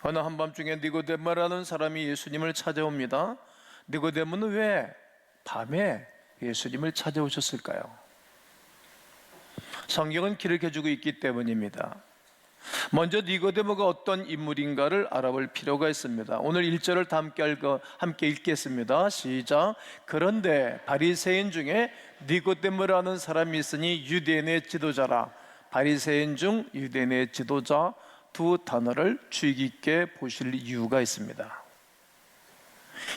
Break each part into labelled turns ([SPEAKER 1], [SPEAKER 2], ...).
[SPEAKER 1] 어느 한밤중에 니고데모라는 사람이 예수님을 찾아옵니다. 니고데모는 왜 밤에 예수님을 찾아오셨을까요? 성경은 기록해주고 있기 때문입니다. 먼저 니고데모가 어떤 인물인가를 알아볼 필요가 있습니다. 오늘 1절을 다 함께 읽겠습니다. 시작. 그런데 바리새인 중에 니고데모라는 사람이 있으니 유대인의 지도자라. 바리새인 중 유대인의 지도자, 두 단어를 주의 깊게 보실 이유가 있습니다.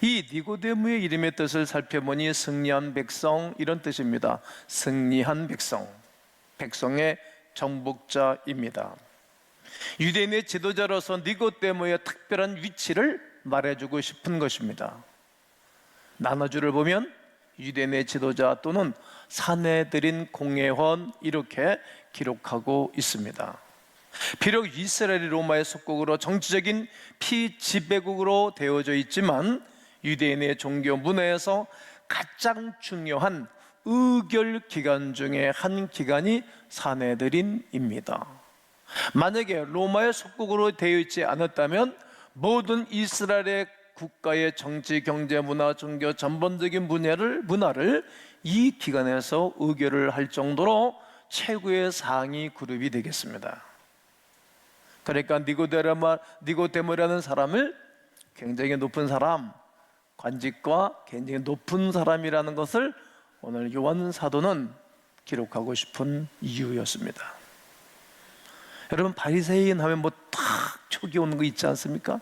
[SPEAKER 1] 이 니고데모의 이름의 뜻을 살펴보니 승리한 백성, 이런 뜻입니다. 승리한 백성, 백성의 정복자입니다. 유대인의 지도자로서 니고데모의 특별한 위치를 말해주고 싶은 것입니다. 나눠주를 보면 유대인의 지도자 또는 사내들인 공회원, 이렇게 기록하고 있습니다. 비록 이스라엘이 로마의 속국으로 정치적인 피지배국으로 되어져 있지만 유대인의 종교 문화에서 가장 중요한 의결 기관 중에 한 기관이 사내들인입니다. 만약에 로마의 속국으로 되어 있지 않았다면 모든 이스라엘의 국가의 정치, 경제, 문화, 종교 전반적인 문화를 이 기관에서 의결을 할 정도로 최고의 상위 그룹이 되겠습니다. 그러니까 니고데모라는 사람을 굉장히 높은 사람, 관직과 굉장히 높은 사람이라는 것을 오늘 요한 사도는 기록하고 싶은 이유였습니다. 여러분, 바리새인 하면 뭐 탁 촉이 오는 거 있지 않습니까?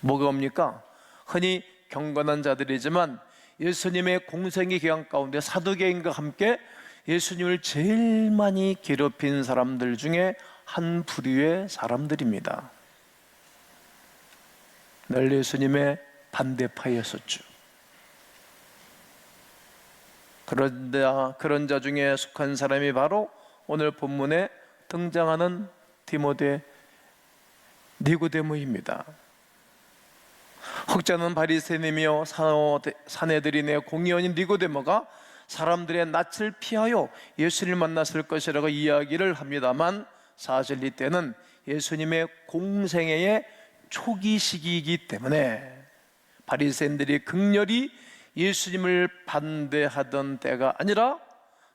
[SPEAKER 1] 뭐가 옵니까? 흔히 경건한 자들이지만 예수님의 공생의 기간 가운데 사두개인과 함께 예수님을 제일 많이 괴롭힌 사람들 중에 한 부류의 사람들입니다. 늘 예수님의 반대파였었죠. 그런 자 중에 속한 사람이 바로 오늘 본문에 등장하는 니고데모입니다. 혹자는 바리새인이며 사내들인의 공의원인 니고데모가 사람들의 낯을 피하여 예수를 만났을 것이라고 이야기를 합니다만 사실 이때는 예수님의 공생애의 초기 시기이기 때문에 바리새인들이 극렬히 예수님을 반대하던 때가 아니라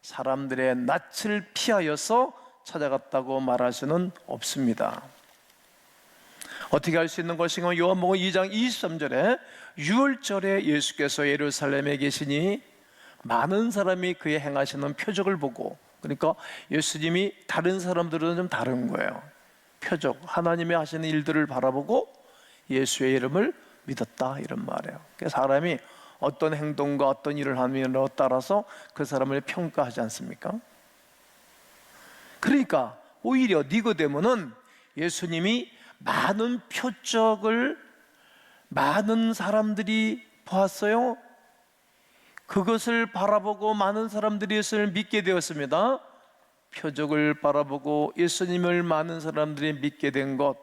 [SPEAKER 1] 사람들의 낯을 피하여서 찾아갔다고 말할 수는 없습니다. 어떻게 알 수 있는 것인가? 요한복음 2장 23절에 유월절에 예수께서 예루살렘에 계시니 많은 사람이 그의 행하시는 표적을 보고, 그러니까 예수님이 다른 사람들은 좀 다른 거예요. 표적, 하나님이 하시는 일들을 바라보고 예수의 이름을 믿었다, 이런 말이에요. 그러니까 사람이 어떤 행동과 어떤 일을 하느냐에 따라서 그 사람을 평가하지 않습니까? 그러니까 오히려 니고데모는 예수님이 많은 표적을 많은 사람들이 보았어요. 그것을 바라보고 많은 사람들이 예수님을 믿게 되었습니다. 표적을 바라보고 예수님을 많은 사람들이 믿게 된 것,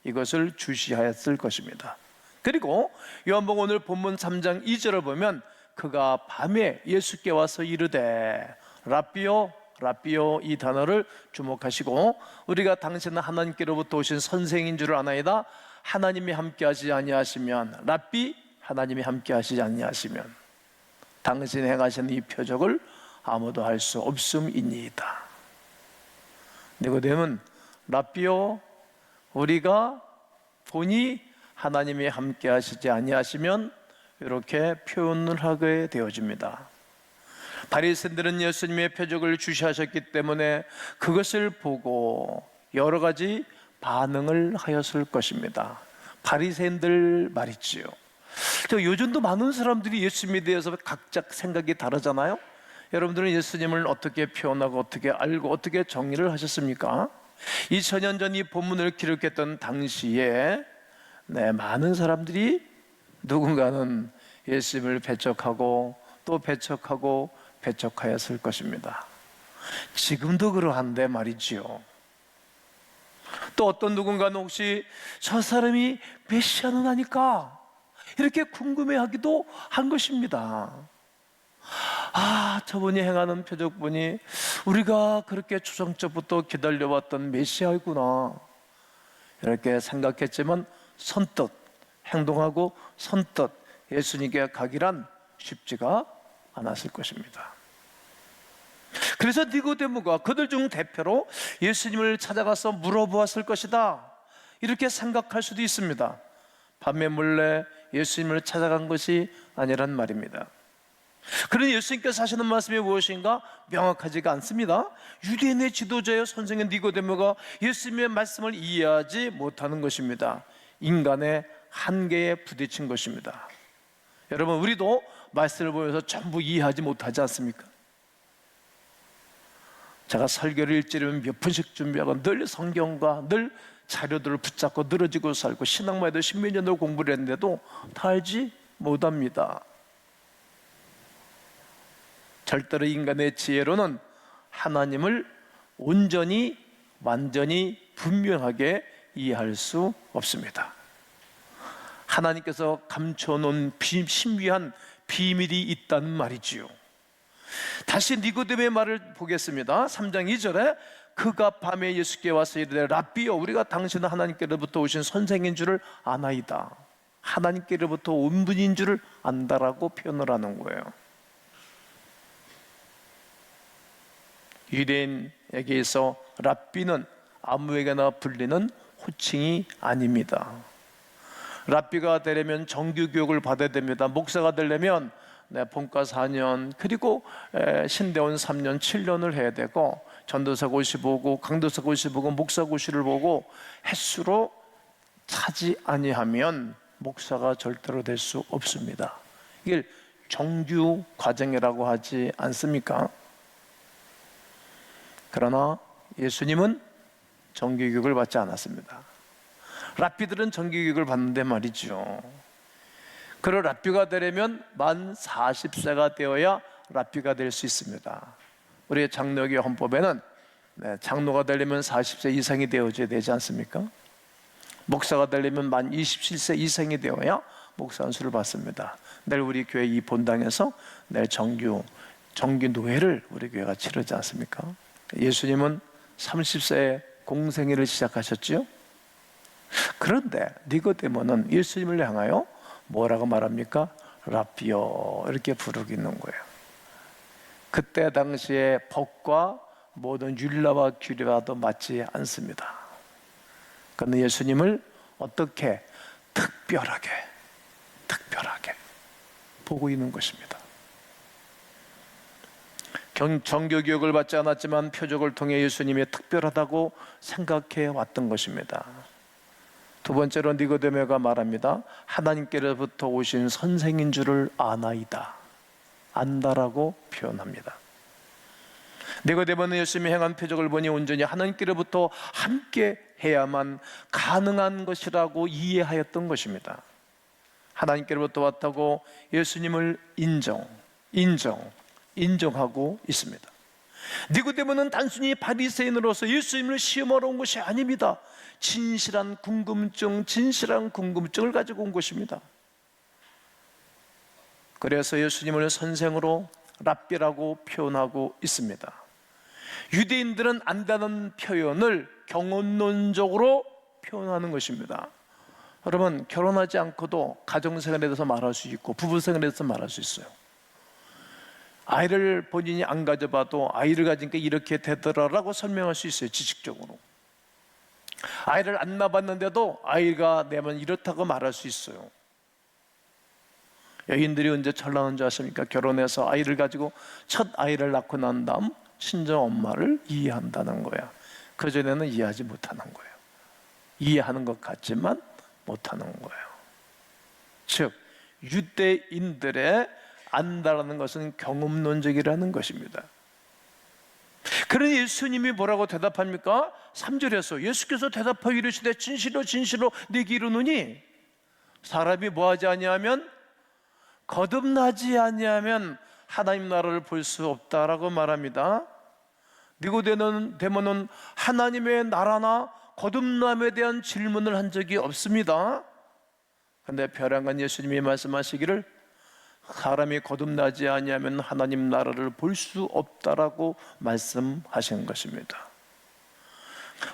[SPEAKER 1] 이것을 주시하였을 것입니다. 그리고 요한복음 오늘 본문 3장 2절을 보면 그가 밤에 예수께 와서 이르되 라삐오, 라삐오, 이 단어를 주목하시고, 우리가 당신은 하나님께로부터 오신 선생인 줄을 아나이다. 하나님이 함께 하시지 아니하시면, 라삐, 하나님이 함께 하시지 아니하시면 당신이 행하시는 이 표적을 아무도 할 수 없음이니이다. 니고데모는 라삐오, 우리가 보니 하나님이 함께 하시지 아니하시면, 이렇게 표현을 하게 되어집니다. 바리새인들은 예수님의 표적을 주시하셨기 때문에 그것을 보고 여러 가지 반응을 하였을 것입니다. 바리새인들 말이지요. 요즘도 많은 사람들이 예수님에 대해서 각자 생각이 다르잖아요. 여러분들은 예수님을 어떻게 표현하고 어떻게 알고 어떻게 정의를 하셨습니까? 2000년 전 이 본문을 기록했던 당시에 많은 사람들이 누군가는 예수님을 배척하고 또 배척하고 배척하였을 것입니다. 지금도 그러한데 말이지요. 또 어떤 누군가는 혹시 저 사람이 메시아는 아닐까, 이렇게 궁금해하기도 한 것입니다. 저분이 행하는 표적 보니 우리가 그렇게 초창적부터 기다려왔던 메시아이구나. 이렇게 생각했지만 선뜻 행동하고 선뜻 예수님께 가기란 쉽지가 않았을 것입니다. 그래서 니고데모가 그들 중 대표로 예수님을 찾아가서 물어보았을 것이다, 이렇게 생각할 수도 있습니다. 밤에 몰래 예수님을 찾아간 것이 아니란 말입니다. 그러니 예수님께서 하시는 말씀이 무엇인가 명확하지가 않습니다. 유대인의 지도자여 선생인 니고데모가 예수님의 말씀을 이해하지 못하는 것입니다. 인간의 한계에 부딪힌 것입니다. 여러분, 우리도 말씀을 보면서 전부 이해하지 못하지 않습니까? 제가 설교를 일주일에 몇 분씩 준비하고 늘 성경과 늘 자료들을 붙잡고 늘어지고 살고 신학만 해도 십몇 년을 공부를 했는데도 다 알지 못합니다. 절대로 인간의 지혜로는 하나님을 온전히 완전히 분명하게 이해할 수 없습니다. 하나님께서 감춰놓은 신비한 비밀이 있다는 말이지요. 다시 니고데모의 말을 보겠습니다. 3장 2절에 그가 밤에 예수께 와서 이르되 랍비여, 우리가 당신은 하나님께로부터 오신 선생인 줄을 아나이다. 하나님께로부터 온 분인 줄을 안다라고 표현을 하는 거예요. 유대인에게서 랍비는 아무에게나 불리는 호칭이 아닙니다. 랍비가 되려면 정규교육을 받아야 됩니다. 목사가 되려면 본과 4년 그리고 신대원 3년 7년을 해야 되고, 전도사 고시 보고 강도사 고시 보고 목사 고시를 보고 횟수로 차지 아니하면 목사가 절대로 될 수 없습니다. 이걸 정규 과정이라고 하지 않습니까? 그러나 예수님은 정규교육을 받지 않았습니다. 랍비들은 정규교육을 받는데 말이죠. 그런 랍비가 되려면 만 40세가 되어야 랍비가 될 수 있습니다. 우리 장로교 헌법에는 장로가 되려면 40세 이상이 되어져야 되지 않습니까? 목사가 되려면 만 27세 이상이 되어야 목사 안수를 받습니다. 내일 우리 교회 이 본당에서 내일 정규 노회를 우리 교회가 치르지 않습니까? 예수님은 30세에 공생애를 시작하셨지요. 그런데 니고데모는 예수님을 향하여 뭐라고 말합니까? 랍비요, 이렇게 부르기는 거예요. 그때 당시에 법과 모든 율례와 규례와도 맞지 않습니다. 그런데 예수님을 어떻게 특별하게 보고 있는 것입니다. 정교교육을 받지 않았지만 표적을 통해 예수님이 특별하다고 생각해 왔던 것입니다. 두 번째로 니고데모가 말합니다. 하나님께로부터 오신 선생인 줄을 아나이다, 안다라고 표현합니다. 니고데모는 예수님이 행한 표적을 보니 온전히 하나님께로부터 함께 해야만 가능한 것이라고 이해하였던 것입니다. 하나님께로부터 왔다고 예수님을 인정하고 있습니다. 니고데모는 단순히 바리새인으로서 예수님을 시험하러 온 것이 아닙니다. 진실한 궁금증을 가지고 온 것입니다. 그래서 예수님을 선생으로 랍비라고 표현하고 있습니다. 유대인들은 안다는 표현을 경험론적으로 표현하는 것입니다. 여러분, 결혼하지 않고도 가정생활에 대해서 말할 수 있고 부부생활에 대해서 말할 수 있어요. 아이를 본인이 안 가져봐도 아이를 가지니까 이렇게 되더라라고 설명할 수 있어요. 지식적으로. 아이를 안 낳아봤는데도 아이가 내면 이렇다고 말할 수 있어요. 여인들이 언제 철나는 줄 아십니까? 결혼해서 아이를 가지고 첫 아이를 낳고 난 다음 친정 엄마를 이해한다는 거야. 그전에는 이해하지 못하는 거예요. 이해하는 것 같지만 못하는 거예요. 즉 유대인들의 안다라는 것은 경험론적이라는 것입니다. 그러니 예수님이 뭐라고 대답합니까? 3절에서 예수께서 대답하여 이르시되 진실로 네게 이르노니 사람이 뭐하지 아니하면 거듭나지 아니하면 하나님 나라를 볼 수 없다라고 말합니다. 니고데모는 하나님의 나라나 거듭남에 대한 질문을 한 적이 없습니다. 그런데 벼랑간 예수님이 말씀하시기를 사람이 거듭나지 아니하면 하나님 나라를 볼 수 없다라고 말씀하신 것입니다.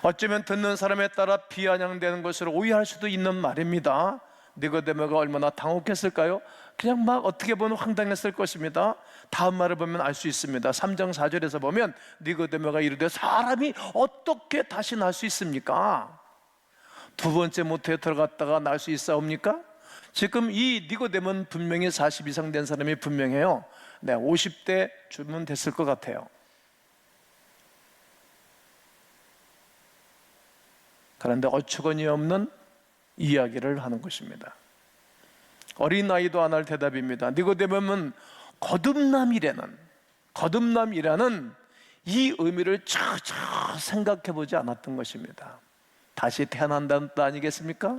[SPEAKER 1] 어쩌면 듣는 사람에 따라 비아냥되는 것으로 오해할 수도 있는 말입니다. 니고데모가 얼마나 당혹했을까요? 그냥 막 어떻게 보면 황당했을 것입니다. 다음 말을 보면 알 수 있습니다. 3장 4절에서 보면 니고데모가 이르되 사람이 어떻게 다시 날 수 있습니까? 두 번째 모태에 들어갔다가 날 수 있사옵니까? 지금 이 니고데모는 분명히 40 이상 된 사람이 분명해요. 네, 50대 주면 됐을 것 같아요. 그런데 어처구니 없는 이야기를 하는 것입니다. 어린아이도 안 할 대답입니다. 니고데모는 거듭남이라는 이 의미를 차차 생각해 보지 않았던 것입니다. 다시 태어난다는 뜻 아니겠습니까?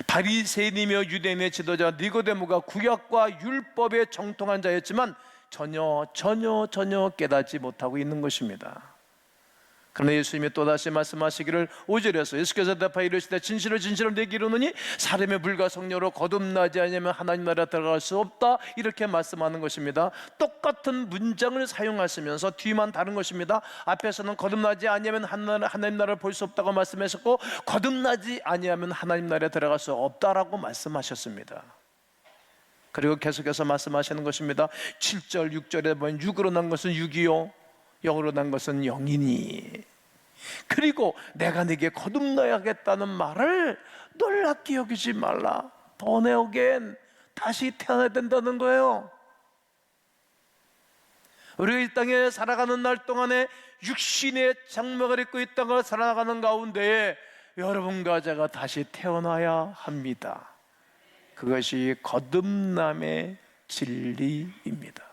[SPEAKER 1] 바리새인이며 유대인의 지도자 니고데모가 구약과 율법에 정통한 자였지만 전혀 깨닫지 못하고 있는 것입니다. 그러나 예수님이 또다시 말씀하시기를 5절에서 예수께서 대답하여 이르시되 진실을 내게 이르노니 사람의 불과 성령으로 거듭나지 아니하면 하나님 나라에 들어갈 수 없다, 이렇게 말씀하는 것입니다. 똑같은 문장을 사용하시면서 뒤만 다른 것입니다. 앞에서는 거듭나지 아니하면 하나님 나라를 볼 수 없다고 말씀하셨고, 거듭나지 아니하면 하나님 나라에 들어갈 수 없다라고 말씀하셨습니다. 그리고 계속해서 말씀하시는 것입니다. 7절 6절에 보면 육으로 난 것은 육이요 영으로 난 것은 영이니, 그리고 내가 네게 거듭나야겠다는 말을 놀랍게 여기지 말라. 번에어겐, 다시 태어나야 된다는 거예요. 우리가 이 땅에 살아가는 날 동안에 육신의 장막을 입고 이 땅을 살아가는 가운데에 여러분과 제가 다시 태어나야 합니다. 그것이 거듭남의 진리입니다.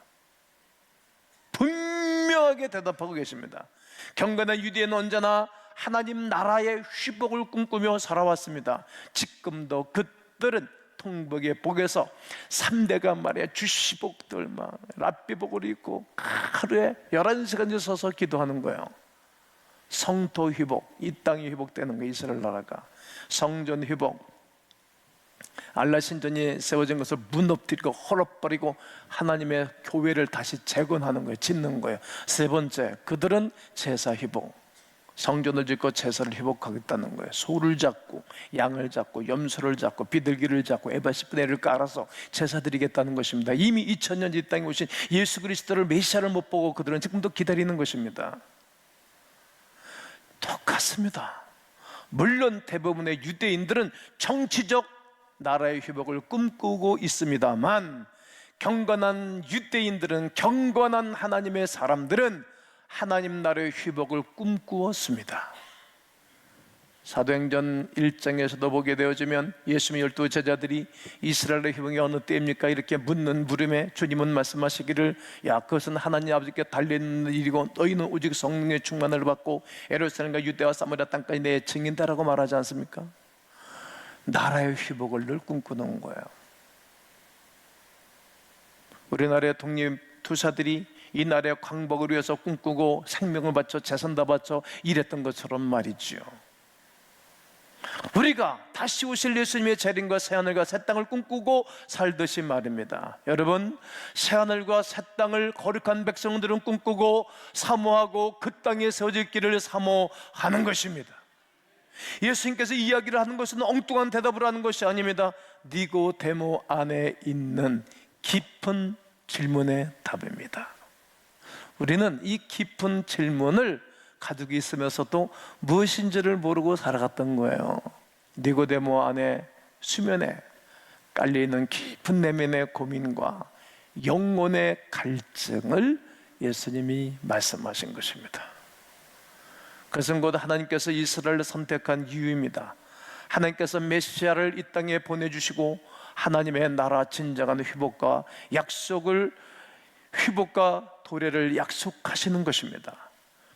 [SPEAKER 1] 분명하게 대답하고 계십니다. 경건한 유대인은 언제나 하나님 나라의 회복을 꿈꾸며 살아왔습니다. 지금도 그들은 통복의 복에서 3대가 말이야 주시복들 막 랍비복을 입고 하루에 11시간 서서 기도하는 거예요. 성토 회복, 이 땅이 회복되는 거예요. 이스라엘 나라가 성전 회복, 알라 신전이 세워진 것을 무너뜨리고 헐어버리고 하나님의 교회를 다시 재건하는 거예요. 짓는 거예요. 세 번째, 그들은 제사 회복, 성전을 짓고 제사를 회복하겠다는 거예요. 소를 잡고 양을 잡고 염소를 잡고 비둘기를 잡고 에바 10분의 1을 깔아서 제사 드리겠다는 것입니다. 이미 2000년 이 땅에 오신 예수 그리스도를 메시아를 못 보고 그들은 지금도 기다리는 것입니다. 똑같습니다. 물론 대부분의 유대인들은 정치적 나라의 회복을 꿈꾸고 있습니다만, 경건한 유대인들은, 경건한 하나님의 사람들은 하나님 나라의 회복을 꿈꾸었습니다. 사도행전 1장에서도 보게 되어지면 예수님의 12 제자들이 이스라엘의 회복이 어느 때입니까? 이렇게 묻는 물음에 주님은 말씀하시기를, 야, 그것은 하나님 아버지께 달린 일이고 너희는 오직 성령의 충만을 받고 예루살렘과 유대와 사마리아 땅까지 내 증인다라고 말하지 않습니까? 나라의 회복을 늘 꿈꾸는 거예요. 우리나라의 독립투사들이 이 나라의 광복을 위해서 꿈꾸고 생명을 바쳐 재산 다 바쳐 일했던 것처럼 말이죠. 우리가 다시 오실 예수님의 재림과 새하늘과 새 땅을 꿈꾸고 살듯이 말입니다. 여러분, 새하늘과 새 땅을 거룩한 백성들은 꿈꾸고 사모하고 그 땅에 세워질 길을 사모하는 것입니다. 예수님께서 이야기를 하는 것은 엉뚱한 대답을 하는 것이 아닙니다. 니고데모 안에 있는 깊은 질문의 답입니다. 우리는 이 깊은 질문을 가지고 있으면서도 무엇인지를 모르고 살아갔던 거예요. 니고데모 안에 수면에 깔려있는 깊은 내면의 고민과 영혼의 갈증을 예수님이 말씀하신 것입니다. 그것은 곧 하나님께서 이스라엘을 선택한 이유입니다. 하나님께서 메시아를 이 땅에 보내주시고 하나님의 나라 진정한 회복과 도래를 약속하시는 것입니다.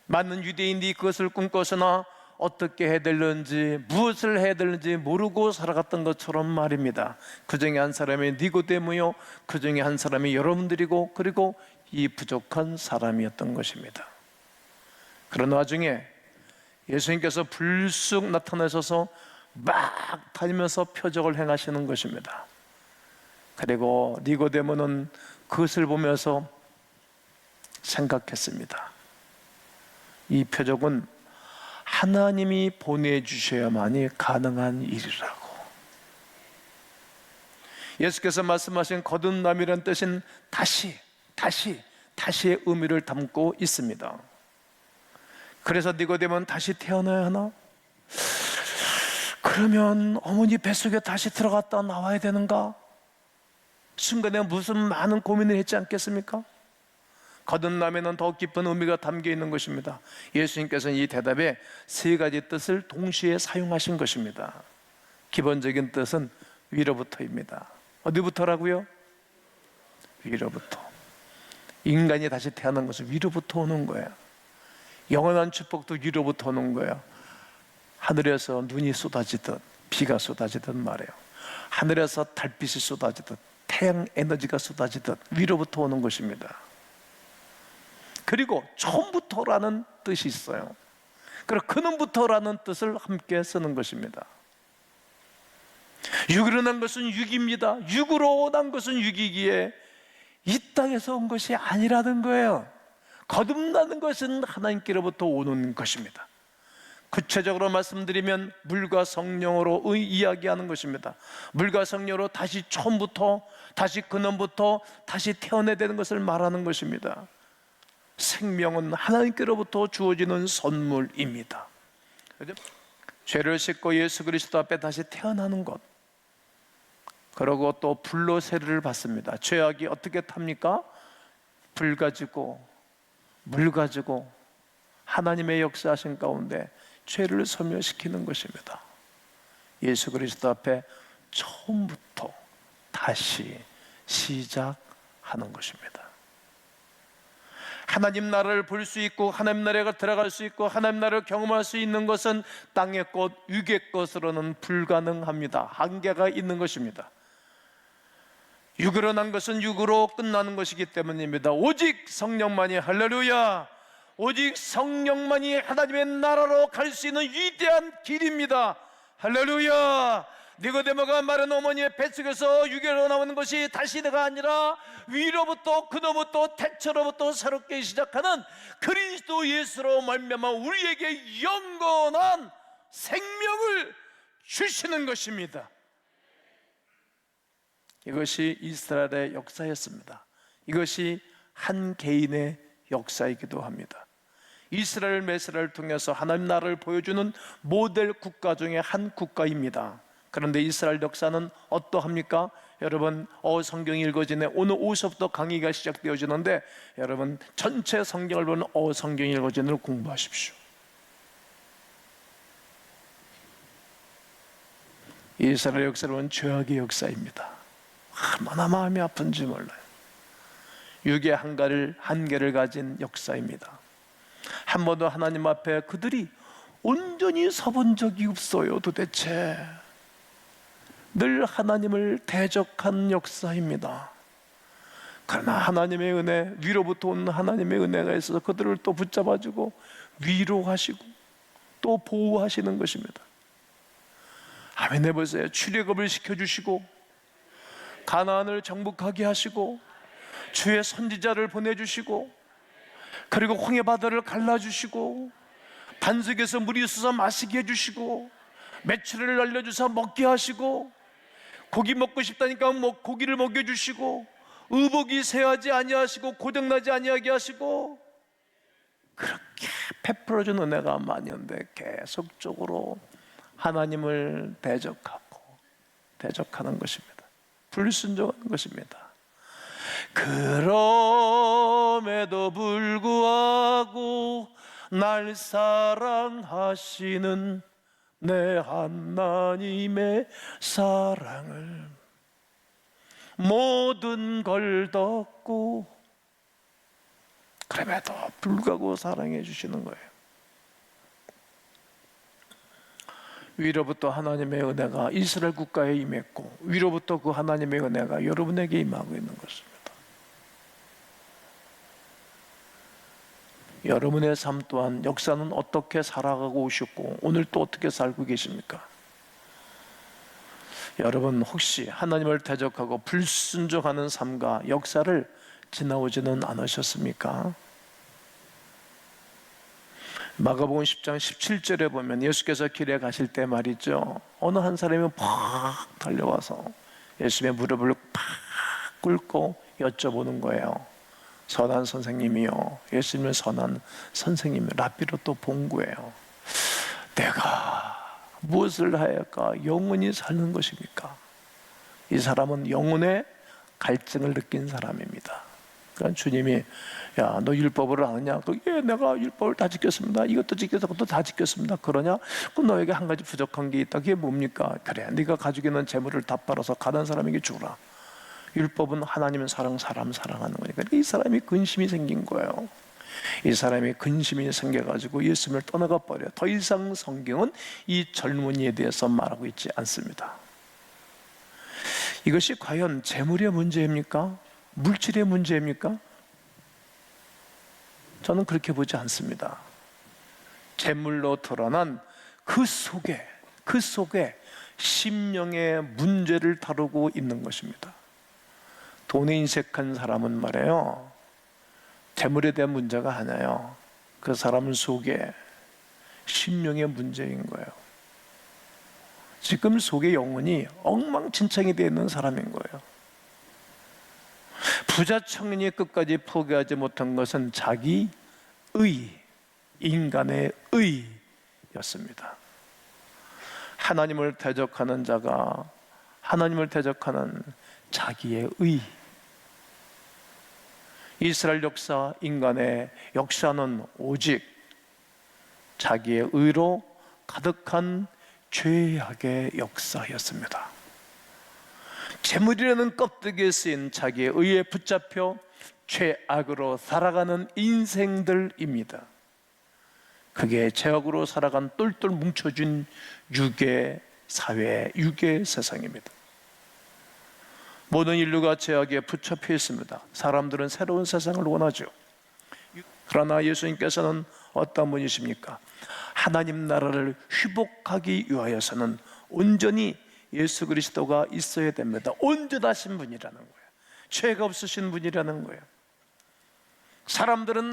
[SPEAKER 1] 많은 유대인들이 그것을 꿈꿨으나 어떻게 해야 되는지, 무엇을 해야 되는지 모르고 살아갔던 것처럼 말입니다. 그 중에 한 사람이 니고데모요, 그 중에 한 사람이 여러분들이고, 그리고 이 부족한 사람이었던 것입니다. 그런 와중에 예수님께서 불쑥 나타나셔서 막 다니면서 표적을 행하시는 것입니다. 그리고 니고데모는 그것을 보면서 생각했습니다. 이 표적은 하나님이 보내주셔야만이 가능한 일이라고. 예수께서 말씀하신 거듭남이라는 뜻은 다시의 의미를 담고 있습니다. 그래서 니고데모는 다시 태어나야 하나? 그러면 어머니 뱃속에 다시 들어갔다 나와야 되는가? 순간에 무슨 많은 고민을 했지 않겠습니까? 거듭남에는 더 깊은 의미가 담겨 있는 것입니다. 예수님께서는 이 대답에 세 가지 뜻을 동시에 사용하신 것입니다. 기본적인 뜻은 위로부터입니다. 어디부터라고요? 위로부터. 인간이 다시 태어난 것은 위로부터 오는 거예요. 영원한 축복도 위로부터 오는 거예요. 하늘에서 눈이 쏟아지듯 비가 쏟아지듯 말이에요. 하늘에서 달빛이 쏟아지듯 태양 에너지가 쏟아지듯 위로부터 오는 것입니다. 그리고 처음부터라는 뜻이 있어요. 그리고 그는부터라는 뜻을 함께 쓰는 것입니다. 육으로 난 것은 육입니다. 육으로 난 것은 육이기에 이 땅에서 온 것이 아니라는 거예요. 거듭나는 것은 하나님께로부터 오는 것입니다. 구체적으로 말씀드리면 물과 성령으로 이야기하는 것입니다. 물과 성령으로 다시 처음부터, 다시 근원부터 다시 태어나야 되는 것을 말하는 것입니다. 생명은 하나님께로부터 주어지는 선물입니다. 죄를 씻고 예수 그리스도 앞에 다시 태어나는 것, 그리고 또 불로 세례를 받습니다. 죄악이 어떻게 탑니까? 불 가지고 물 가지고 하나님의 역사하신 가운데 죄를 소멸시키는 것입니다. 예수 그리스도 앞에 처음부터 다시 시작하는 것입니다. 하나님 나라를 볼 수 있고 하나님 나라가 들어갈 수 있고 하나님 나라를 경험할 수 있는 것은 땅의 것, 육의 것으로는 불가능합니다. 한계가 있는 것입니다. 육으로 난 것은 육으로 끝나는 것이기 때문입니다. 오직 성령만이, 할렐루야, 오직 성령만이 하나님의 나라로 갈 수 있는 위대한 길입니다. 할렐루야. 니고데모가 마른 어머니의 뱃속에서 육으로 나오는 것이 다시 내가 아니라 위로부터 그로부터 태초로부터 새롭게 시작하는 그리스도 예수로 말미암아 우리에게 영원한 생명을 주시는 것입니다. 이것이 이스라엘의 역사였습니다. 이것이 한 개인의 역사이기도 합니다. 이스라엘 메시아를 통해서 하나님 나라를 보여주는 모델 국가 중에 한 국가입니다. 그런데 이스라엘 역사는 어떠합니까? 여러분, 성경이 읽어지네. 오늘 오후부터 강의가 시작되어지는데 여러분 전체 성경을 보는 성경이 읽어지는 걸 공부하십시오. 이스라엘 역사는 죄악의 역사입니다. 얼마나 마음이 아픈지 몰라요. 육의 한계를 가진 역사입니다. 한 번도 하나님 앞에 그들이 온전히 서본 적이 없어요. 도대체 늘 하나님을 대적한 역사입니다. 그러나 하나님의 은혜, 위로부터 온 하나님의 은혜가 있어서 그들을 또 붙잡아주고 위로하시고 또 보호하시는 것입니다. 아멘 해보세요. 출애굽을 시켜주시고 가나안을 정복하게 하시고 주의 선지자를 보내주시고 그리고 홍해 바다를 갈라주시고 반석에서 물이 솟아 마시게 해주시고 메추리를 날려주사 먹게 하시고 고기 먹고 싶다니까 고기를 먹여주시고 의복이 새하지 아니하시고 고장나지 아니하게 하시고 그렇게 베풀어준 은혜가 많이 있는데 계속적으로 하나님을 대적하는 것입니다. 불순종하는 것입니다. 그럼에도 불구하고 날 사랑하시는 내 하나님의 사랑을 모든 걸 덮고 그럼에도 불구하고 사랑해 주시는 거예요. 위로부터 하나님의 은혜가 이스라엘 국가에 임했고 위로부터 그 하나님의 은혜가 여러분에게 임하고 있는 것입니다. 여러분의 삶 또한 역사는 어떻게 살아가고 오셨고 오늘 또 어떻게 살고 계십니까? 여러분 혹시 하나님을 대적하고 불순종하는 삶과 역사를 지나오지는 않으셨습니까? 마가복음 10장 17절에 보면 예수께서 길에 가실 때 말이죠, 어느 한 사람이 팍 달려와서 예수님의 무릎을 팍 꿇고 여쭤보는 거예요. 선한 선생님이요. 예수님은 선한 선생님, 랍비로 또 본구예요. 내가 무엇을 하여까 영원히 사는 것입니까? 이 사람은 영혼의 갈증을 느낀 사람입니다. 그러니까 주님이, 야, 너 율법을 아느냐? 예, 내가 율법을 다 지켰습니다. 이것도 지켜서 그것도 다 지켰습니다. 그러냐? 그럼 너에게 한 가지 부족한 게 있다. 그게 뭡니까? 그래, 네가 가지고 있는 재물을 다 팔아서 가난 사람에게 주라. 율법은 하나님은 사랑, 사람 사랑하는 거니까. 이 사람이 근심이 생긴 거예요. 이 사람이 근심이 생겨가지고 예수님을 떠나가 버려. 더 이상 성경은 이 젊은이에 대해서 말하고 있지 않습니다. 이것이 과연 재물의 문제입니까? 물질의 문제입니까? 저는 그렇게 보지 않습니다. 재물로 드러난 그 속에 심령의 문제를 다루고 있는 것입니다. 돈에 인색한 사람은 말이에요, 재물에 대한 문제가 아니에요. 그 사람 속에 심령의 문제인 거예요. 지금 속에 영혼이 엉망진창이 되어 있는 사람인 거예요. 부자 청년이 끝까지 포기하지 못한 것은 자기 인간의 의였습니다. 하나님을 대적하는 자가 하나님을 대적하는 자기의 의. 이스라엘 역사, 인간의 역사는 오직 자기의 의로 가득한 죄악의 역사였습니다. 재물이라는 껍데기에 쓰인 자기의 의에 붙잡혀 죄악으로 살아가는 인생들입니다. 그게 죄악으로 살아간 똘똘 뭉쳐진 유괴 사회, 유괴 세상입니다. 모든 인류가 죄악에 붙잡혀 있습니다. 사람들은 새로운 세상을 원하죠. 그러나 예수님께서는 어떤 분이십니까? 하나님 나라를 회복하기 위하여서는 온전히 예수 그리스도가 있어야 됩니다. 온전하신 분이라는 거예요. 죄가 없으신 분이라는 거예요. 사람들은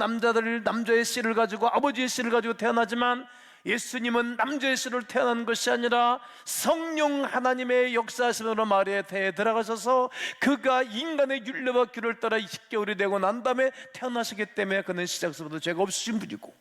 [SPEAKER 1] 남자의 씨를 가지고, 아버지의 씨를 가지고 태어나지만 예수님은 남자의 씨로 태어난 것이 아니라 성령 하나님의 역사하심으로 마리아의 태에 들어가셔서 그가 인간의 율례와 규를 따라 10개월이 되고 난 다음에 태어나시기 때문에 그는 시작서부터 죄가 없으신 분이고,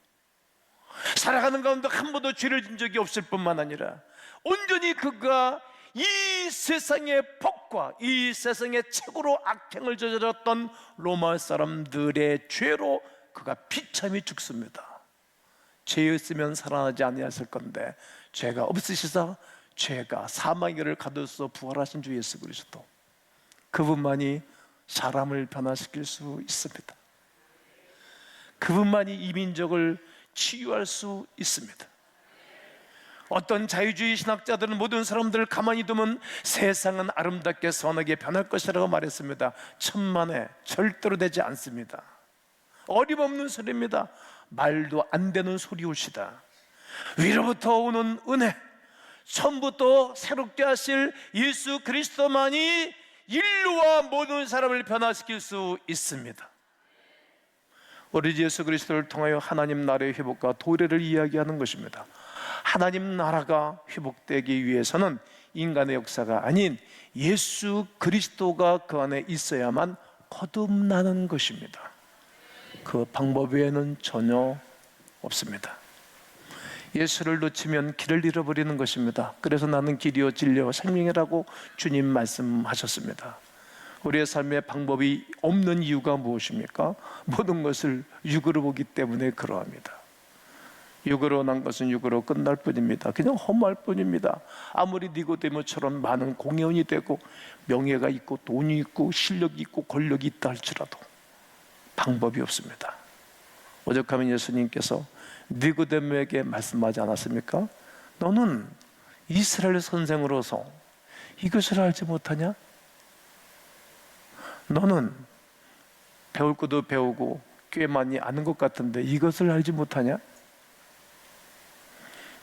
[SPEAKER 1] 살아가는 가운데 한 번도 죄를 진 적이 없을 뿐만 아니라 온전히 그가 이 세상의 법과 이 세상의 최고로 악행을 저질렀던 로마 사람들의 죄로 그가 비참히 죽습니다. 죄였으면 살아나지 아니했을 건데 죄가 없으시사 죄가 사망의 길을 가두어서 부활하신 주 예수 그리스도, 그분만이 사람을 변화시킬 수 있습니다. 그분만이 이 민족을 치유할 수 있습니다. 어떤 자유주의 신학자들은 모든 사람들을 가만히 두면 세상은 아름답게 선하게 변할 것이라고 말했습니다. 천만에 절대로 되지 않습니다. 어림없는 소리입니다. 말도 안 되는 소리올시다. 위로부터 오는 은혜, 처음부터 새롭게 하실 예수 그리스도만이 인류와 모든 사람을 변화시킬 수 있습니다. 우리 예수 그리스도를 통하여 하나님 나라의 회복과 도래를 이야기하는 것입니다. 하나님 나라가 회복되기 위해서는 인간의 역사가 아닌 예수 그리스도가 그 안에 있어야만 거듭나는 것입니다. 그 방법 외에는 전혀 없습니다. 예수를 놓치면 길을 잃어버리는 것입니다. 그래서 나는 길이요 진리요 생명이라고 주님 말씀하셨습니다. 우리의 삶의 방법이 없는 이유가 무엇입니까? 모든 것을 육으로 보기 때문에 그러합니다. 육으로 난 것은 육으로 끝날 뿐입니다. 그냥 허무할 뿐입니다. 아무리 니고데모처럼 많은 공연이 되고 명예가 있고 돈이 있고 실력이 있고 권력이 있다 할지라도 방법이 없습니다. 오죽하면 예수님께서 니고데모에게 말씀하지 않았습니까? 너는 이스라엘 선생으로서 이것을 알지 못하냐? 너는 배울 것도 배우고 꽤 많이 아는 것 같은데 이것을 알지 못하냐?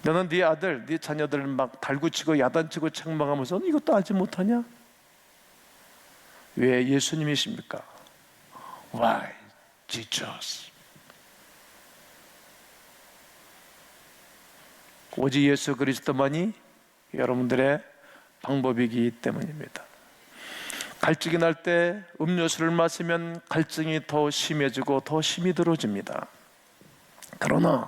[SPEAKER 1] 너는 네 아들, 네 자녀들을 막 달구치고 야단치고 책망하면서 이것도 알지 못하냐? 왜 예수님이십니까? Why Jesus? 오직 예수 그리스도만이 여러분들의 방법이기 때문입니다. 갈증이 날 때 음료수를 마시면 갈증이 더 심해지고 더 힘이 들어집니다. 그러나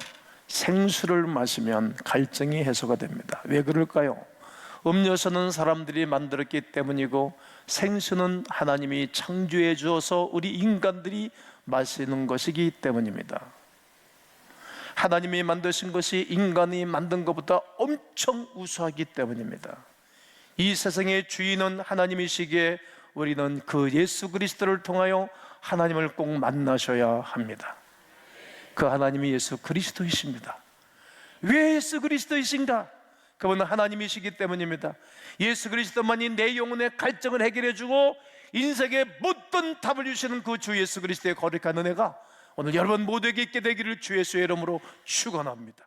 [SPEAKER 1] 생수를 마시면 갈증이 해소가 됩니다. 왜 그럴까요? 음료수는 사람들이 만들었기 때문이고 생수는 하나님이 창조해 주어서 우리 인간들이 마시는 것이기 때문입니다. 하나님이 만드신 것이 인간이 만든 것보다 엄청 우수하기 때문입니다. 이 세상의 주인은 하나님이시기에 우리는 그 예수 그리스도를 통하여 하나님을 꼭 만나셔야 합니다. 그 하나님이 예수 그리스도이십니다. 왜 예수 그리스도이신가? 그분은 하나님이시기 때문입니다. 예수 그리스도만이 내 영혼의 갈증을 해결해 주고 인생의 모든 답을 주시는 그 주 예수 그리스도의 거룩한 은혜가 오늘 여러분 모두에게 있게 되기를 주 예수의 이름으로 축원합니다.